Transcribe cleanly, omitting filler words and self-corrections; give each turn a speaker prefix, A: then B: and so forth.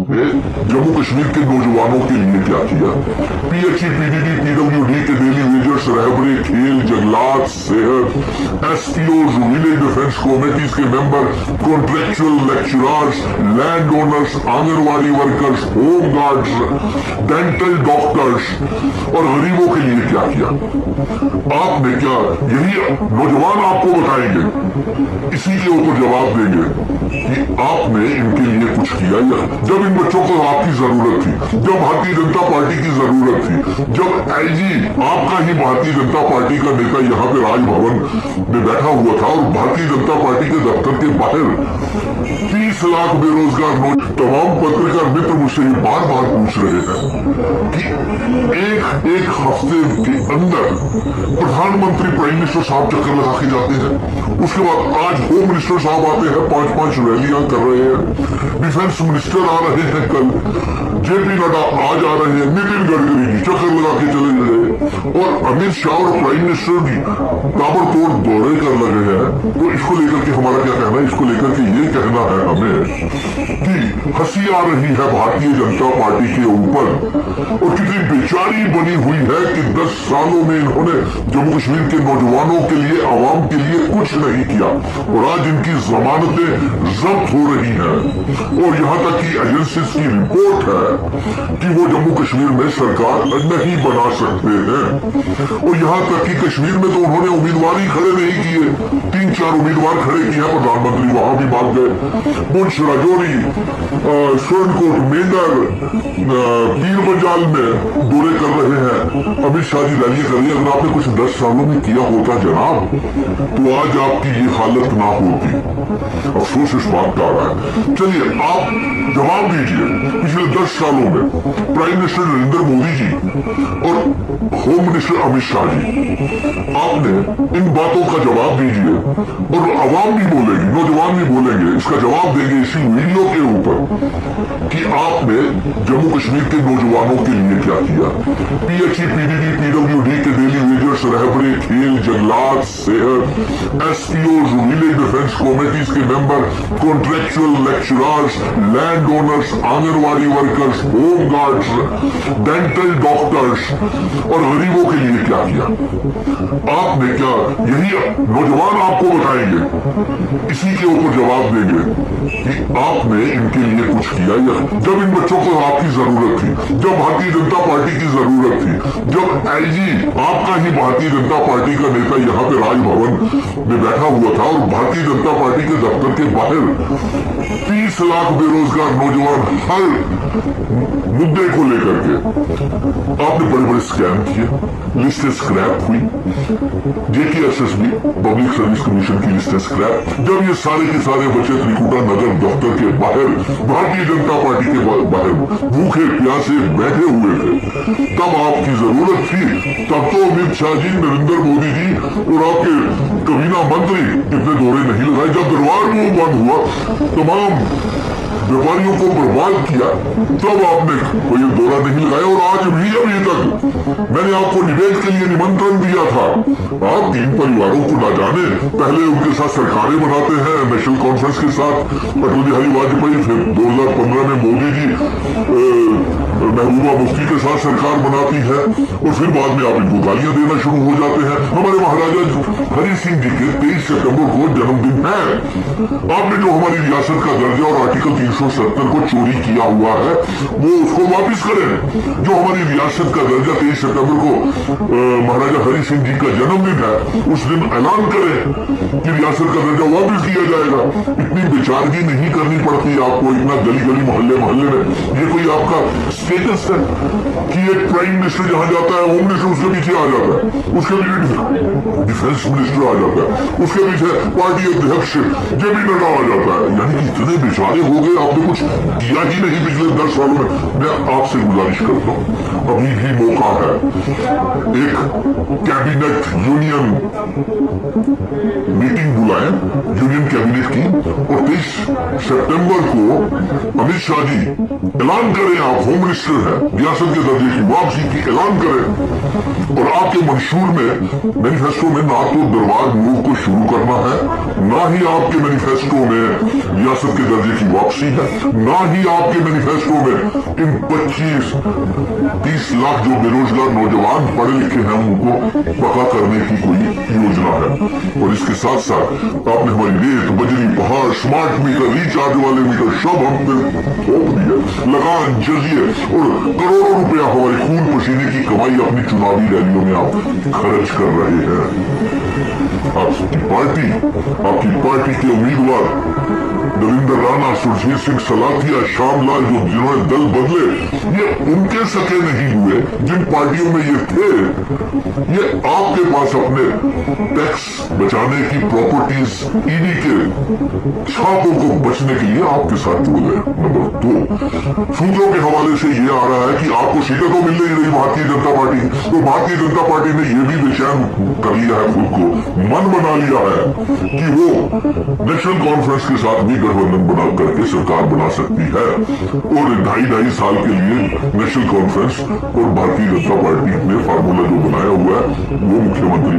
A: आपने जम्मू कश्मीर के नौजवानों के लिए क्या किया? पीएचई, पीडीडी, पीडब्ल्यूडी के डेली वेजर्स, रहबरे, खेल, जंगलात, सेहत, एसपीओज, विलेज डिफेंस कमेटीज के member, contractual lecturers, land owners, anganwadi workers, home guards, dental doctors और गरीबों के लिए क्या किया? आपने क्या, यही नौजवान आपको बताएंगे, इसी के ऊपर जवाब देंगे कि आपने इनके लिए कुछ किया या जब इन बच्चों को आपकी जरूरत थी, जब भारतीय जनता पार्टी की जरूरत थी, जब आईजी आपका ही भारतीय जनता पार्टी का नेता यहाँ पे राजभवन में बैठा हुआ था और भारतीय जनता पार्टी के दफ्तर के बाहर 30 लाख बेरोजगार तमाम पत्रकार मित्र मुझसे ये बार बार पूछ रहे हैं कि एक हफ्ते के अंदर प्रधानमंत्री प्राइम मिनिस्टर साहब चक्कर लगा के जाते हैं, उसके बाद आज होम मिनिस्टर साहब आते हैं, 5-5 रैलियां कर रहे हैं, डिफेंस मिनिस्टर आ रहे हैं, कल जेपी नड्डा आज आ रहे हैं, नितिन गडकरी जी चक्कर लगा के चले गए और अमित शाह और प्राइम मिनिस्टर जी ताबड़तोड़ दौरे कर लगे हैं। तो इसको लेकर के हमारा क्या कहना है? इसको लेकर के ये कहना है हमें कि हंसी आ रही है भारतीय जनता पार्टी के ऊपर और कितनी बेचारी बनी हुई है कि 10 सालों में इन्होंने जम्मू कश्मीर के नौजवानों के लिए, आवाम के लिए कुछ नहीं किया और आज इनकी जमानतें जब्त हो रही हैं और यहाँ तक कि एजेंसीज की रिपोर्ट है कि वो जम्मू कश्मीर में सरकार नहीं बना सकते हैं और यहाँ तक कि कश्मीर में तो उन्होंने उम्मीदवार ही खड़े नहीं किए, 3-4 उम्मीदवार खड़े किए हैं, प्रधानमंत्री वहां भी भाग गए, पुंछ, राजौरी, स्वर्णकोट, मेंढर, पीर पंजाल में दौरे कर रहे हैं, अमित शाह जी रैली कर रही है। अगर आपने कुछ 10 सालों में किया होता जनाब तो आज आपकी ये हालत ना होती। अफसोस इस बात का आ रहा है। चलिए आप जवाब दीजिए, पिछले 10 सालों में प्राइम मिनिस्टर नरेंद्र मोदी जी और होम मिनिस्टर अमित शाह जी, आपने इन बातों का जवाब दीजिए और आवाम भी बोलेगी, नौजवान भी बोलेंगे, इसका जवाब देंगे इसी वीडियो के ऊपर कि आपने जम्मू कश्मीर के नौजवानों के लिए क्या किया? पीएचई, पीडीडी, पीडब्ल्यूडी के डेली वेजर्स, रहबरे, खेल, जंगलात, सेहत, एसपीओज, विलेज डिफेंस कमेटीज के member, contractual lecturers, land owners, anganwadi workers, home guards, dental doctors और गरीबों के लिए क्या किया? आपने क्या, यही नौजवान आपको बताएंगे, इसी के ऊपर जवाब देंगे कि आपने इनके लिए कुछ किया या जब इन बच्चों को आपकी जरूरत थी, जब भारतीय जनता पार्टी की जरूरत थी, जब आईजी आपका ही भारतीय जनता पार्टी का नेता यहाँ पे राजभवन में बैठा हुआ था और भारतीय जनता पार्टी के दफ्तर के बाहर 30 लाख बेरोजगार नौजवान हर मुद्दे को लेकर के आपने बड़े बड़े स्कैम किए, लिस्टें स्क्रैप हुई, जेकेएसएसबी पब्लिक सर्विस कमीशन की लिस्टें स्क्रैप। जब ये सारे के सारे बच्चे त्रिकुटा नगर दफ्तर के बाहर भारतीय जनता पार्टी के बाहर भूखे प्यासे बैठे हुए थे, तब आपकी जरूरत थी, तब तो अमित शाह जी, नरेंद्र मोदी जी और आपके कबीना मंत्री इतने दौरे नहीं लगाए। जब दरबार में बंद हुआ, तमाम व्यापारियों को बर्बाद किया, तब आपने कोई दौरा नहीं लगाया और आज भी अभी तक मैंने आपको डिबेट के लिए निमंत्रण दिया था। आप 3 परिवारों को ना जाने, पहले उनके साथ सरकारें बनाते हैं नेशनल कॉन्फ्रेंस के साथ, अटल बिहारी वाजपेयी, फिर 2015 में मोदी जी महबूबा मुफ्ती के साथ सरकार बनाती है और फिर बाद में आप इनको गालियां देना शुरू हो जाते हैं। हमारे महाराजा हरि सिंह जी के 23 सितंबर को जन्मदिन है। आपने जो हमारी रियासत का दर्जा और आर्टिकल 370 को चोरी किया हुआ है वो उसको वापिस करें। जो हमारी रियासत का दर्जा 23 सितंबर को महाराजा हरि सिंह जी का जन्मदिन है, उस दिन ऐलान करें कि रियासत का दर्जा वापिस किया जाएगा। इतनी बेचारगी नहीं करनी पड़ती आपको, इतना गली गली मोहल्ले मोहल्ले में। ये कोई आपका स्टेटस है कि एक प्राइम मिनिस्टर जहां जाता है, होम मिनिस्टर उसके पीछे आ जाता है, उसके पीछे डिफेंस मिनिस्टर आ जाता है, उसके पीछे पार्टी अध्यक्ष जेपी नड्डा आ जाता है। यानी कि इतने बेचारे हो गए, आपने कुछ किया ही नहीं पिछले 10 सालों में। मैं आपसे गुजारिश करता हूं, अभी भी मौका है, एक कैबिनेट यूनियन मीटिंग बुलाएं, यूनियन कैबिनेट की, और 23 सितंबर को अमित शाह जी ऐलान करें, आप होम मिनिस्टर है रियासत के दर्जे की वापसी की ऐलान करें। और आपके मंशूर में मैनिफेस्टो में ना तो दरबार मूव को शुरू करना है, ना ही आपके मैनिफेस्टो में रियासत के दर्जे की वापसी है, ना ही आपके मैनिफेस्टो में इन 25-30 लाख जो बेरोजगार नौजवान पढ़े लिखे हैं उनको पका करने की कोई योजना है। और इसके साथ साथ आपने हमारी रेत, बजरी, पहाड़, स्मार्ट मीटर, रिचार्ज वाले मीटर सब हम पे थोप दिए, लगान, जजिए और करोड़ों रुपया हमारे खून पसीने की कमाई अपनी चुनावी रैलियों में आप खर्च कर रहे हैं। आपकी पार्टी के उम्मीदवार नरेंद्र राणा, सुरजीत सिंह सलाथिया, श्यामलाल जो जिन्होंने दल बदले, ये उनके सके नहीं हुए जिन पार्टियों में ये थे। ये आपके पास अपने टैक्स बचाने की प्रॉपर्टीज ईडी के छापों को बचने के लिए आपके साथ जुड़ गए। नंबर 2, सूत्रों के हवाले से ये आ रहा है कि आपको सीटें तो मिल नहीं रही भारतीय जनता पार्टी, तो भारतीय जनता पार्टी ने यह भी बेचैन कर लिया है, खुद को मन बना लिया है कि वो नेशनल कॉन्फ्रेंस के साथ भी गठबंधन बना करके सरकार बना सकती है। और 2.5 साल के लिए नेशनल कॉन्फ्रेंस और भारतीय जनता पार्टी ने फार्मूला जो बनाया हुआ है वो मुख्यमंत्री